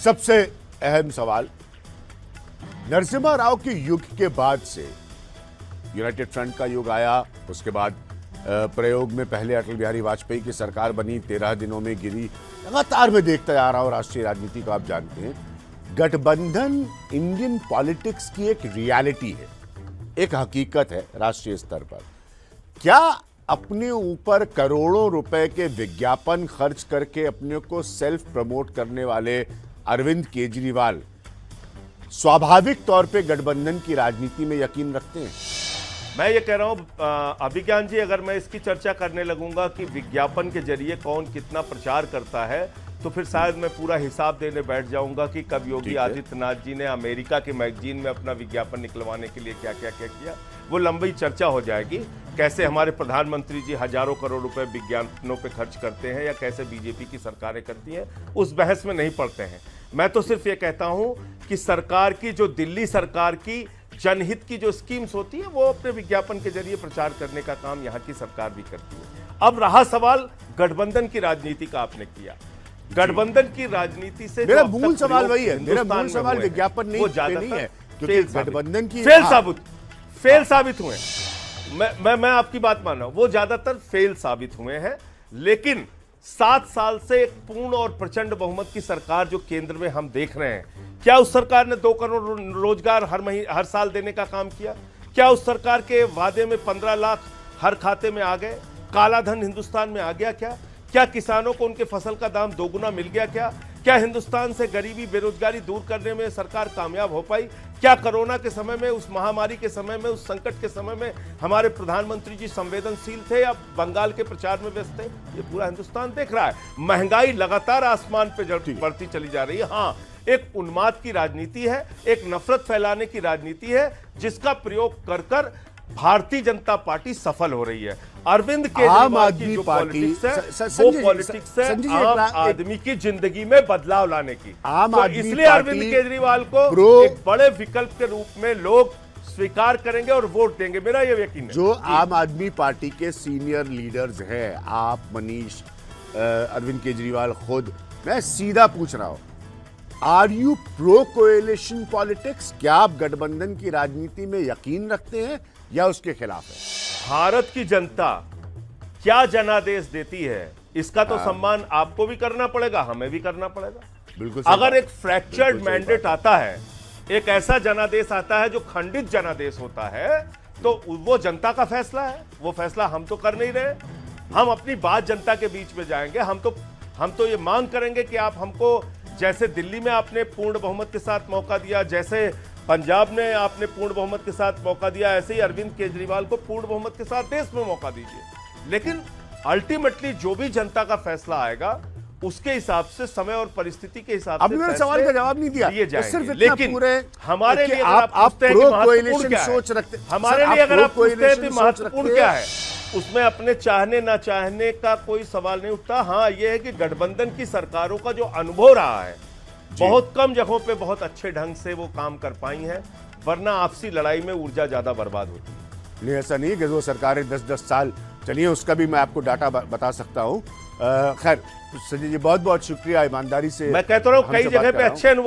सबसे अहम सवाल, नरसिम्हा राव के युग के बाद से यूनाइटेड फ्रंट का युग आया, उसके बाद प्रयोग में पहले अटल बिहारी वाजपेयी की सरकार बनी, 13 दिनों में गिरी। लगातार मैं देखता आ रहा हूं राष्ट्रीय राजनीति को, आप जानते हैं गठबंधन इंडियन पॉलिटिक्स की एक रियलिटी है, एक हकीकत है राष्ट्रीय स्तर पर। क्या अपने ऊपर करोड़ों रुपए के विज्ञापन खर्च करके अपने को सेल्फ प्रमोट करने वाले अरविंद केजरीवाल स्वाभाविक तौर पे गठबंधन की राजनीति में यकीन रखते हैं? मैं ये कह रहा हूं अभिज्ञान जी, अगर मैं इसकी चर्चा करने लगूंगा कि विज्ञापन के जरिए कौन कितना प्रचार करता है, तो फिर शायद मैं पूरा हिसाब देने बैठ जाऊंगा कि कब योगी आदित्यनाथ जी ने अमेरिका के मैगजीन में अपना विज्ञापन निकलवाने के लिए क्या क्या क्या किया। वो लंबी चर्चा हो जाएगी। कैसे हमारे प्रधानमंत्री जी हजारों करोड़ रुपए विज्ञापनों पे खर्च करते हैं या कैसे बीजेपी की सरकारें करती हैं, उस बहस में नहीं पड़ते हैं। मैं तो सिर्फ ये कहता हूं कि सरकार की जो दिल्ली सरकार की जनहित की जो स्कीम्स होती है वो अपने विज्ञापन के जरिए प्रचार करने का काम यहाँ की सरकार भी करती है। अब रहा सवाल गठबंधन की राजनीति का, आपने किया गठबंधन की राजनीति से मेरा मूल सवाल वही है, मेरा मूल सवाल विज्ञापन नहीं है, क्योंकि गठबंधन की फेल साबित हुए। मैं आपकी बात मान रहा हूं, वो ज्यादातर फेल साबित हुए हैं। लेकिन 7 साल से एक पूर्ण और प्रचंड बहुमत की सरकार जो केंद्र में हम देख रहे हैं, क्या उस सरकार ने 2 करोड़ रोजगार हर साल देने का काम किया? क्या उस सरकार के वादे में 15 लाख हर खाते में आ गए? काला धन हिंदुस्तान में आ गया क्या किसानों को उनके फसल का दाम दोगुना मिल गया? क्या हिंदुस्तान से गरीबी बेरोजगारी दूर करने में सरकार कामयाब हो पाई? क्या कोरोना के समय में, उस महामारी के समय में, उस संकट के समय में हमारे प्रधानमंत्री जी संवेदनशील थे या बंगाल के प्रचार में व्यस्त थे? ये पूरा हिंदुस्तान देख रहा है। महंगाई लगातार आसमान पे बढ़ती चली जा रही है। हाँ, एक उन्माद की राजनीति है, एक नफरत फैलाने की राजनीति है, जिसका प्रयोग कर भारतीय जनता पार्टी सफल हो रही है। अरविंद केजरीवाल की जो पॉलिटिक्स है वो पॉलिटिक्स है आम आदमी की जिंदगी में बदलाव लाने की। तो इसलिए अरविंद केजरीवाल को एक बड़े विकल्प के रूप में लोग स्वीकार करेंगे और वोट देंगे, मेरा ये यकीन है। जो आम आदमी पार्टी के सीनियर लीडर्स हैं, आप, मनीष, अरविंद केजरीवाल खुद, मैं सीधा पूछ रहा हूं, are you pro coalition politics? क्या आप गठबंधन की राजनीति में यकीन रखते हैं या उसके खिलाफ है? भारत की जनता क्या जनादेश देती है, इसका तो सम्मान आपको भी करना पड़ेगा, हमें भी करना पड़ेगा। बिल्कुल। अगर एक फ्रैक्चर्ड मैंडेट आता है, एक ऐसा जनादेश आता है जो खंडित जनादेश होता है, तो वो जनता का फैसला है। वो फैसला हम तो कर नहीं रहे। हम अपनी बात जनता के बीच में जाएंगे। हम तो ये मांग करेंगे कि आप हमको, जैसे दिल्ली में आपने पूर्ण बहुमत के साथ मौका दिया, जैसे पंजाब ने आपने पूर्ण बहुमत के साथ मौका दिया, ऐसे ही अरविंद केजरीवाल को पूर्ण बहुमत के साथ देश में मौका दीजिए। लेकिन अल्टीमेटली जो भी जनता का फैसला आएगा, उसके हिसाब से, समय और परिस्थिति के हिसाब से अभी मैंने सवाल का जवाब नहीं दिया, सिर्फ लेकिन हमारे लिए आप प्रो कोएलिशन सोच रखते, हमारे लिए अगर आप पूछते हैं कि महत्वपूर्ण क्या है, उसमें अपने चाहने ना चाहने का कोई सवाल नहीं उठता। हाँ, यह है कि गठबंधन की सरकारों का जो अनुभव रहा है, बहुत कम जगहों पे बहुत अच्छे ढंग से वो काम कर पाई हैं, वरना आपसी लड़ाई में ऊर्जा ज्यादा बर्बाद होती है। नहीं, ऐसा नहीं कि वो सरकारें 10-10 साल चलिए, उसका भी मैं आपको डाटा बता सकता हूं। खैर संजय जी, बहुत बहुत शुक्रिया, ईमानदारी से मैं कहता रहा हूं कई जगह पे अच्छे अनुभव